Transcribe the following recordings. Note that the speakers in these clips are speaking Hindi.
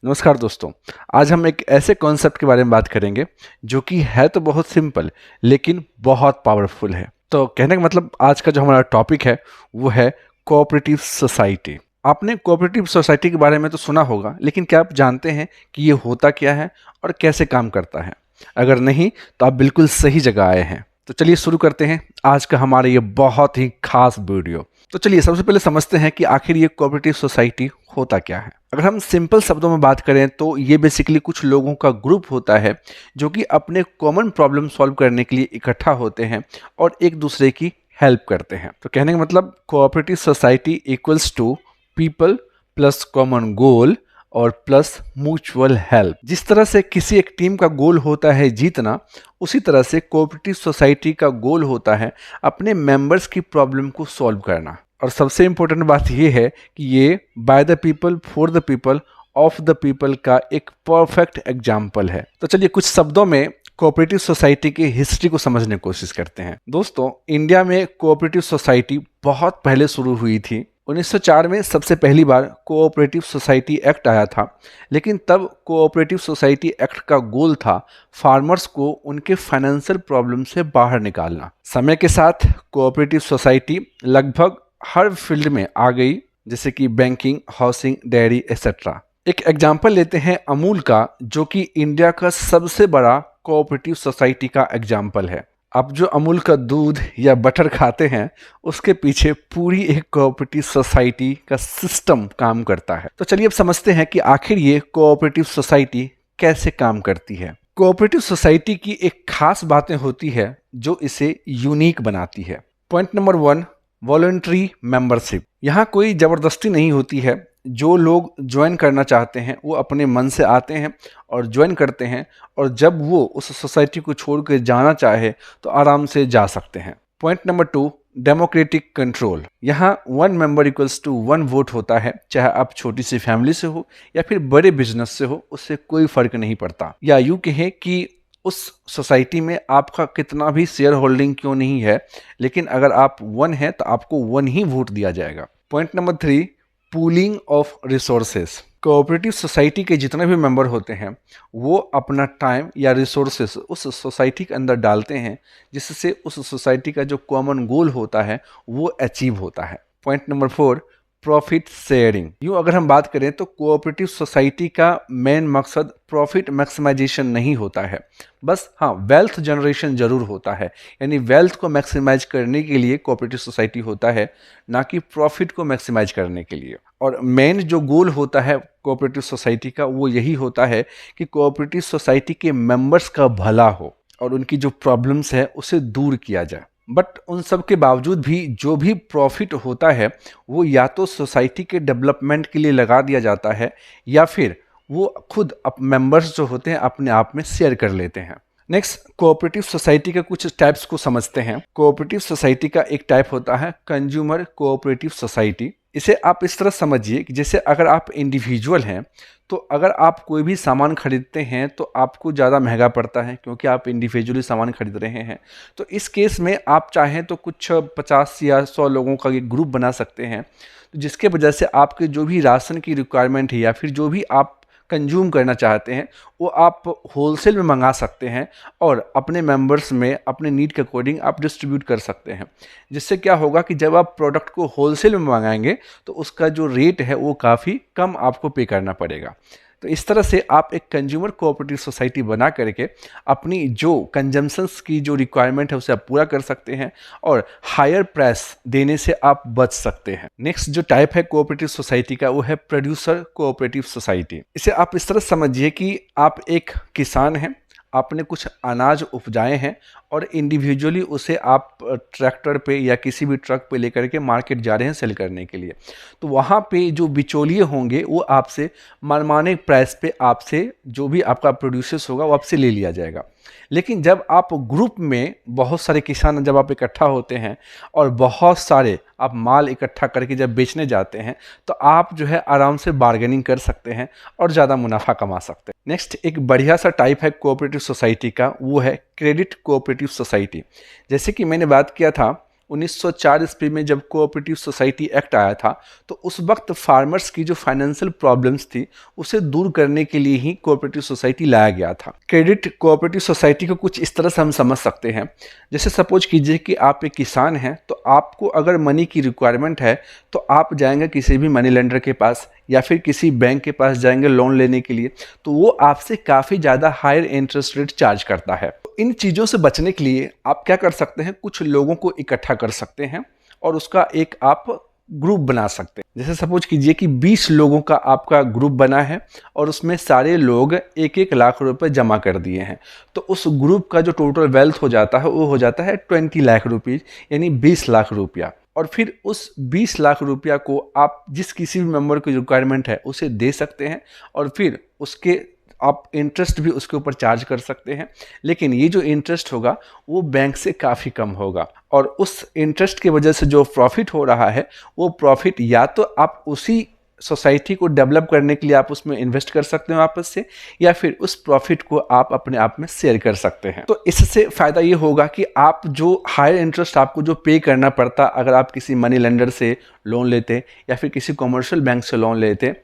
नमस्कार दोस्तों। आज हम एक ऐसे कॉन्सेप्ट के बारे में बात करेंगे जो कि है तो बहुत सिंपल लेकिन बहुत पावरफुल है। तो कहने का मतलब आज का जो हमारा टॉपिक है वो है कोऑपरेटिव सोसाइटी। आपने कोऑपरेटिव सोसाइटी के बारे में तो सुना होगा, लेकिन क्या आप जानते हैं कि ये होता क्या है और कैसे काम करता है? अगर नहीं तो आप बिल्कुल सही जगह आए हैं। तो चलिए शुरू करते हैं आज का हमारा ये बहुत ही खास वीडियो। तो चलिए सबसे पहले समझते हैं कि आखिर ये कोऑपरेटिव सोसाइटी होता क्या है। अगर हम सिंपल शब्दों में बात करें तो ये बेसिकली कुछ लोगों का ग्रुप होता है जो कि अपने कॉमन प्रॉब्लम सॉल्व करने के लिए इकट्ठा होते हैं और एक दूसरे की हेल्प करते हैं। तो कहने का मतलब cooperative society equals to people plus common goal और प्लस म्यूचुअल हेल्प। जिस तरह से किसी एक टीम का गोल होता है जीतना, उसी तरह से कोऑपरेटिव सोसाइटी का गोल होता है अपने मेंबर्स की प्रॉब्लम को सॉल्व करना। और सबसे इम्पोर्टेंट बात यह है कि ये by the people for the people of the people का एक परफेक्ट एग्जाम्पल है। तो चलिए कुछ शब्दों में कोऑपरेटिव सोसाइटी की हिस्ट्री को समझने की कोशिश करते हैं। दोस्तों, इंडिया में कोऑपरेटिव सोसाइटी बहुत पहले शुरू हुई थी। 1904 में सबसे पहली बार कोऑपरेटिव सोसाइटी एक्ट आया था, लेकिन तब कोऑपरेटिव सोसाइटी एक्ट का गोल था फार्मर्स को उनके फाइनेंशियल प्रॉब्लम से बाहर निकालना। समय के साथ कोऑपरेटिव सोसाइटी लगभग हर फील्ड में आ गई, जैसे कि बैंकिंग, हाउसिंग, डेयरी एक्सेट्रा। एक एग्जाम्पल लेते हैं अमूल का, जो कि इंडिया का सबसे बड़ा कोऑपरेटिव सोसाइटी का एग्जाम्पल है। आप जो अमूल का दूध या बटर खाते हैं, उसके पीछे पूरी एक कोऑपरेटिव सोसाइटी का सिस्टम काम करता है। तो चलिए अब समझते हैं कि आखिर ये कोऑपरेटिव सोसाइटी कैसे काम करती है। कोऑपरेटिव सोसाइटी की एक खास बातें होती है जो इसे यूनिक बनाती है। Point number 1, voluntary membership. यहाँ कोई ज़बरदस्ती नहीं होती है। जो लोग ज्वाइन करना चाहते हैं वो अपने मन से आते हैं और ज्वाइन करते हैं, और जब वो उस सोसाइटी को छोड़ कर जाना चाहे तो आराम से जा सकते हैं। Point number 2, democratic control. यहाँ 1 मेंबर इक्वल्स टू 1 वोट होता है। चाहे आप छोटी सी फैमिली से हो या फिर बड़े बिजनेस से हो, उससे कोई फर्क नहीं पड़ता। या यूँ कहें कि उस सोसाइटी में आपका कितना भी शेयर होल्डिंग क्यों नहीं है, लेकिन अगर आप 1 हैं तो आपको 1 ही वोट दिया जाएगा। Point number 3, pooling of resources. Cooperative society के जितने भी मेंबर होते हैं वो अपना टाइम या रिसोर्सेस उस सोसाइटी के अंदर डालते हैं, जिससे उस सोसाइटी का जो कॉमन गोल होता है वो अचीव होता है। Point number 4, profit sharing. यूँ अगर हम बात करें तो कोऑपरेटिव सोसाइटी का मेन मकसद प्रॉफिट मैक्सिमाइजेशन नहीं होता है, बस हाँ वेल्थ जनरेशन जरूर होता है। यानी वेल्थ को मैक्सिमाइज करने के लिए कोऑपरेटिव सोसाइटी होता है, ना कि प्रॉफिट को मैक्सिमाइज करने के लिए। और मेन जो गोल होता है कोऑपरेटिव सोसाइटी का वो यही होता है कि कोऑपरेटिव सोसाइटी के मेंबर्स का भला हो और उनकी जो प्रॉब्लम्स है उसे दूर किया जाए। बट उन सब के बावजूद भी जो भी प्रॉफिट होता है वो या तो सोसाइटी के डेवलपमेंट के लिए लगा दिया जाता है, या फिर वो खुद मेंबर्स जो होते हैं अपने आप में शेयर कर लेते हैं। नेक्स्ट, कोऑपरेटिव सोसाइटी के कुछ टाइप्स को समझते हैं। कोऑपरेटिव सोसाइटी का एक टाइप होता है कंज्यूमर कोऑपरेटिव सोसाइटी। इसे आप इस तरह समझिए कि जैसे अगर आप इंडिविजुअल हैं तो अगर आप कोई भी सामान खरीदते हैं तो आपको ज़्यादा महंगा पड़ता है, क्योंकि आप इंडिविजुअली सामान खरीद रहे हैं। तो इस केस में आप चाहें तो कुछ 50 या 100 लोगों का एक ग्रुप बना सकते हैं, तो जिसके वजह से आपके जो भी राशन की रिक्वायरमेंट है या फिर जो भी आप कंज्यूम करना चाहते हैं वो आप होलसेल में मंगा सकते हैं और अपने मेंबर्स में अपने नीड के अकॉर्डिंग आप डिस्ट्रीब्यूट कर सकते हैं। जिससे क्या होगा कि जब आप प्रोडक्ट को होलसेल में मंगाएंगे तो उसका जो रेट है वो काफ़ी कम आपको पे करना पड़ेगा। तो इस तरह से आप एक कंज्यूमर कोऑपरेटिव सोसाइटी बना करके अपनी जो कंजम्पशंस की जो रिक्वायरमेंट है उसे आप पूरा कर सकते हैं और हायर प्राइस देने से आप बच सकते हैं। नेक्स्ट जो टाइप है कोऑपरेटिव सोसाइटी का वो है प्रोड्यूसर कोऑपरेटिव सोसाइटी। इसे आप इस तरह समझिए कि आप एक किसान हैं, आपने कुछ अनाज उपजाए हैं और इंडिविजुअली उसे आप ट्रैक्टर पे या किसी भी ट्रक पे लेकर के मार्केट जा रहे हैं सेल करने के लिए। तो वहाँ पे जो बिचौलिए होंगे वो आपसे मनमाने प्राइस पे आपसे जो भी आपका प्रोड्यूसर्स होगा वो आपसे ले लिया जाएगा। लेकिन जब आप ग्रुप में बहुत सारे किसान जब आप इकट्ठा होते हैं और बहुत सारे आप माल इकट्ठा करके जब बेचने जाते हैं तो आप जो है आराम से बार्गेनिंग कर सकते हैं और ज़्यादा मुनाफा कमा सकते हैं। नेक्स्ट एक बढ़िया सा टाइप है कोऑपरेटिव सोसाइटी का, वो है क्रेडिट कोऑपरेटिव सोसाइटी। जैसे कि मैंने बात किया था 1904 ईस्वी में जब कोऑपरेटिव सोसाइटी एक्ट आया था, तो उस वक्त फार्मर्स की जो फाइनेंशियल प्रॉब्लम्स थी उसे दूर करने के लिए ही कोऑपरेटिव सोसाइटी लाया गया था। क्रेडिट कोऑपरेटिव सोसाइटी को कुछ इस तरह से हम समझ सकते हैं, जैसे सपोज कीजिए कि आप एक किसान हैं, तो आपको अगर मनी की रिक्वायरमेंट है तो आप जाएंगे किसी भी मनी लेंडर के पास या फिर किसी बैंक के पास जाएंगे लोन लेने के लिए, तो वो आपसे काफ़ी ज़्यादा हायर इंटरेस्ट रेट चार्ज करता है। इन चीज़ों से बचने के लिए आप क्या कर सकते हैं, कुछ लोगों को इकट्ठा कर सकते हैं और उसका एक आप ग्रुप बना सकते हैं। जैसे सपोज कीजिए कि 20 लोगों का आपका ग्रुप बना है और उसमें सारे लोग 1-1 लाख रुपए जमा कर दिए हैं, तो उस ग्रुप का जो टोटल वेल्थ हो जाता है वो हो जाता है 20 लाख रुपीज़, यानी 20 लाख रुपया। और फिर उस 20 लाख रुपया को आप जिस किसी भी मेंबर की रिक्वायरमेंट है उसे दे सकते हैं और फिर उसके आप इंटरेस्ट भी उसके ऊपर चार्ज कर सकते हैं। लेकिन ये जो इंटरेस्ट होगा वो बैंक से काफ़ी कम होगा और उस इंटरेस्ट की वजह से जो प्रॉफिट हो रहा है वो प्रॉफिट या तो आप उसी सोसाइटी को डेवलप करने के लिए आप उसमें इन्वेस्ट कर सकते हैं वापस से, या फिर उस प्रॉफिट को आप अपने आप में शेयर कर सकते हैं। तो इससे फ़ायदा ये होगा कि आप जो हायर इंटरेस्ट आपको जो पे करना पड़ता अगर आप किसी मनी लेंडर से लोन लेते या फिर किसी कमर्शियल बैंक से लोन लेते,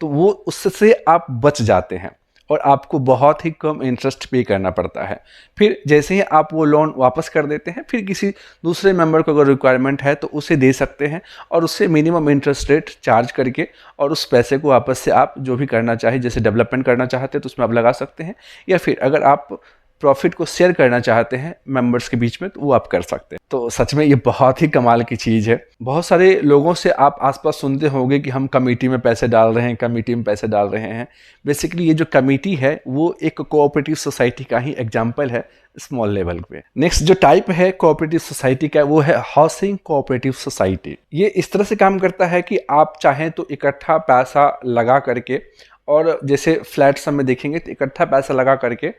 तो वो उससे आप बच जाते हैं और आपको बहुत ही कम इंटरेस्ट पे करना पड़ता है। फिर जैसे ही आप वो लोन वापस कर देते हैं, फिर किसी दूसरे मेंबर को अगर रिक्वायरमेंट है तो उसे दे सकते हैं और उससे मिनिमम इंटरेस्ट रेट चार्ज करके और उस पैसे को वापस से आप जो भी करना चाहे, जैसे डेवलपमेंट करना चाहते हैं तो उसमें आप लगा सकते हैं, या फिर अगर आप प्रॉफिट को शेयर करना चाहते हैं मेंबर्स के बीच में तो वो आप कर सकते हैं। तो सच में ये बहुत ही कमाल की चीज़ है। बहुत सारे लोगों से आप आसपास सुनते होंगे कि हम कमेटी में पैसे डाल रहे हैं, कमेटी में पैसे डाल रहे हैं। बेसिकली ये जो कमेटी है वो एक कोऑपरेटिव सोसाइटी का ही एग्जाम्पल है स्मॉल लेवल पे। नेक्स्ट जो टाइप है कोऑपरेटिव सोसाइटी का वो है हाउसिंग कोऑपरेटिव सोसाइटी। ये इस तरह से काम करता है कि आप चाहें तो इकट्ठा पैसा लगा करके, और जैसे फ्लैट्स में देखेंगे तो इकट्ठा पैसा लगा करके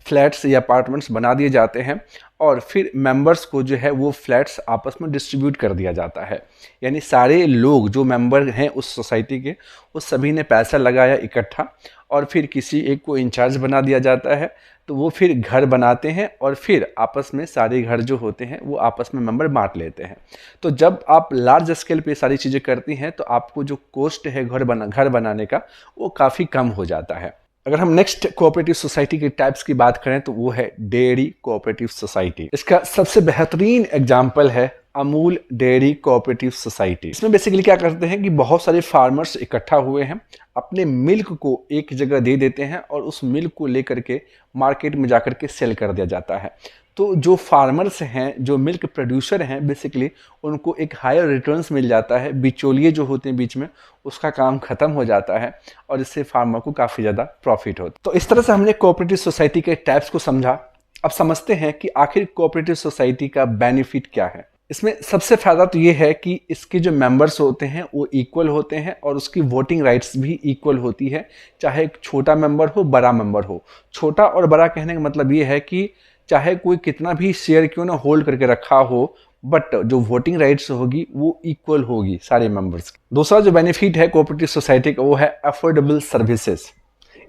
फ्लैट्स या अपार्टमेंट्स बना दिए जाते हैं और फिर मेंबर्स को जो है वो फ्लैट्स आपस में डिस्ट्रीब्यूट कर दिया जाता है। यानी सारे लोग जो मेंबर हैं उस सोसाइटी के, वो सभी ने पैसा लगाया इकट्ठा और फिर किसी एक को इंचार्ज बना दिया जाता है, तो वो फिर घर बनाते हैं और फिर आपस में सारे घर जो होते हैं वो आपस में मेंबर बांट लेते हैं। तो जब आप लार्ज स्केल पे सारी चीज़ें करती हैं तो आपको जो कॉस्ट है घर बनाने का वो काफ़ी कम हो जाता है। अगर हम नेक्स्ट कोऑपरेटिव सोसाइटी के टाइप्स की बात करें तो वो है डेयरी कोऑपरेटिव सोसाइटी। इसका सबसे बेहतरीन एग्जाम्पल है अमूल डेयरी कोऑपरेटिव सोसाइटी। इसमें बेसिकली क्या करते हैं कि बहुत सारे फार्मर्स इकट्ठा हुए हैं, अपने मिल्क को एक जगह दे देते हैं और उस मिल्क को लेकर के मार्केट में जाकर के सेल कर दिया जाता है। तो जो फार्मर्स हैं, जो मिल्क प्रोड्यूसर हैं, बेसिकली उनको एक हायर रिटर्न्स मिल जाता है। बिचौलिए जो होते हैं बीच में, उसका काम खत्म हो जाता है और इससे फार्मर को काफ़ी ज़्यादा प्रॉफिट होता है। तो इस तरह से हमने कोऑपरेटिव सोसाइटी के टाइप्स को समझा। अब समझते हैं कि आखिर कोऑपरेटिव सोसाइटी का बेनिफिट क्या है। इसमें सबसे फ़ायदा तो ये है कि इसके जो मेंबर्स होते हैं वो इक्वल होते हैं और उसकी वोटिंग राइट्स भी इक्वल होती है, चाहे एक छोटा मेंबर हो बड़ा मेंबर हो। छोटा और बड़ा कहने का मतलब ये है कि चाहे कोई कितना भी शेयर क्यों ना होल्ड करके रखा हो, बट जो वोटिंग राइट्स होगी वो इक्वल होगी सारे मेंबर्स की। दूसरा जो बेनिफिट है कोऑपरेटिव सोसाइटी का वो है अफोर्डेबल सर्विसेज।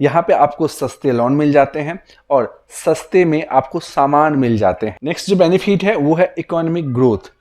यहाँ पे आपको सस्ते लोन मिल जाते हैं और सस्ते में आपको सामान मिल जाते हैं। नेक्स्ट जो बेनिफिट है वो है इकोनॉमिक ग्रोथ।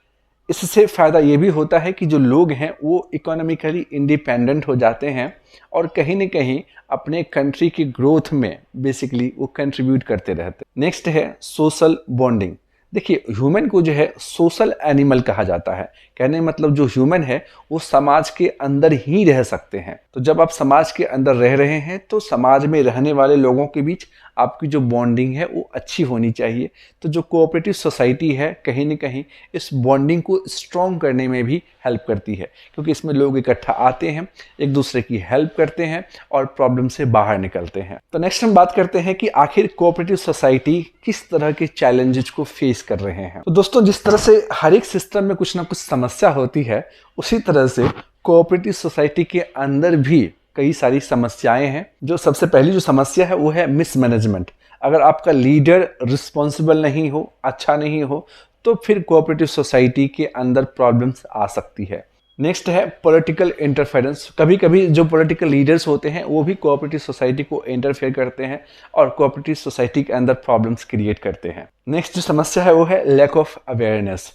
इससे फ़ायदा ये भी होता है कि जो लोग हैं वो इकोनॉमिकली इंडिपेंडेंट हो जाते हैं और कहीं न कहीं अपने कंट्री की ग्रोथ में बेसिकली वो कंट्रीब्यूट करते रहते हैं। नेक्स्ट है सोशल बॉन्डिंग। देखिए, ह्यूमन को जो है सोशल एनिमल कहा जाता है। कहने मतलब जो ह्यूमन है वो समाज के अंदर ही रह सकते हैं। तो जब आप समाज के अंदर रह रहे हैं तो समाज में रहने वाले लोगों के बीच आपकी जो बॉन्डिंग है वो अच्छी होनी चाहिए। तो जो कोऑपरेटिव सोसाइटी है कहीं न कहीं इस बॉन्डिंग को स्ट्रॉन्ग करने में भी हेल्प करती है, क्योंकि इसमें लोग इकट्ठा आते हैं, एक दूसरे की हेल्प करते हैं और प्रॉब्लम से बाहर निकलते हैं। तो नेक्स्ट हम बात करते हैं कि आखिर कोऑपरेटिव सोसाइटी किस तरह के चैलेंजेस को फेस कर रहे हैं। तो दोस्तों, जिस तरह से हर एक सिस्टम में कुछ ना कुछ समस्या होती है, उसी तरह से कोऑपरेटिव सोसाइटी के अंदर भी कई सारी समस्याएं हैं। जो सबसे पहली जो समस्या है वो है मिसमैनेजमेंट। अगर आपका लीडर रिस्पॉन्सिबल नहीं हो, अच्छा नहीं हो, तो फिर कोऑपरेटिव सोसाइटी के अंदर प्रॉब्लम्स आ सकती है। नेक्स्ट है पॉलिटिकल इंटरफेरेंस। कभी कभी जो पॉलिटिकल लीडर्स होते हैं वो भी कोऑपरेटिव सोसाइटी को इंटरफेयर करते हैं और कोऑपरेटिव सोसाइटी के अंदर प्रॉब्लम्स क्रिएट करते हैं। नेक्स्ट जो समस्या है वो है लैक ऑफ अवेयरनेस।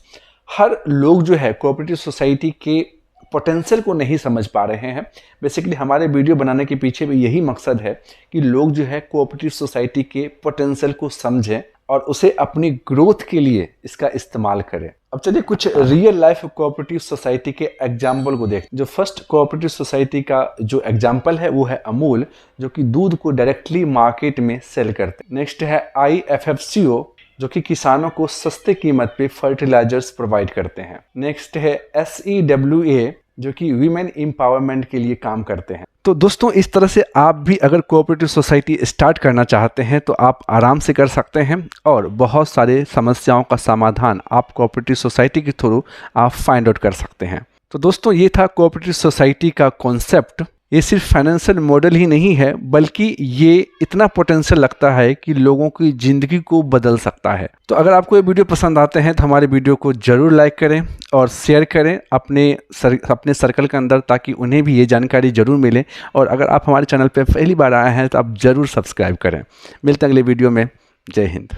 हर लोग जो है कोऑपरेटिव सोसाइटी के पोटेंशियल को नहीं समझ पा रहे हैं। बेसिकली हमारे वीडियो बनाने के पीछे भी यही मकसद है कि लोग जो है कोऑपरेटिव सोसाइटी के पोटेंशियल को समझें और उसे अपनी ग्रोथ के लिए इसका इस्तेमाल करें। अब चलिए कुछ रियल लाइफ कोऑपरेटिव सोसाइटी के एग्जाम्पल को देखें। जो फर्स्ट कोऑपरेटिव सोसाइटी का जो एग्जाम्पल है वो है अमूल, जो कि दूध को डायरेक्टली मार्केट में सेल करते हैं। नेक्स्ट है IFFCO, जो कि किसानों को सस्ते कीमत पे फर्टिलाइजर्स प्रोवाइड करते हैं। नेक्स्ट है SEWA, जो कि वीमेन एम्पावरमेंट के लिए काम करते हैं। तो दोस्तों इस तरह से आप भी अगर कोऑपरेटिव सोसाइटी स्टार्ट करना चाहते हैं तो आप आराम से कर सकते हैं और बहुत सारे समस्याओं का समाधान आप कोऑपरेटिव सोसाइटी के थ्रू आप फाइंड आउट कर सकते हैं। तो दोस्तों ये था कोऑपरेटिव सोसाइटी का कॉन्सेप्ट। ये सिर्फ फाइनेंशियल मॉडल ही नहीं है बल्कि ये इतना पोटेंशियल लगता है कि लोगों की ज़िंदगी को बदल सकता है। तो अगर आपको ये वीडियो पसंद आते हैं तो हमारे वीडियो को ज़रूर लाइक करें और शेयर करें अपने सर्कल के अंदर, ताकि उन्हें भी ये जानकारी ज़रूर मिले। और अगर आप हमारे चैनल पर पहली बार आए हैं तो आप ज़रूर सब्सक्राइब करें। मिलते हैं अगले वीडियो में। जय हिंद।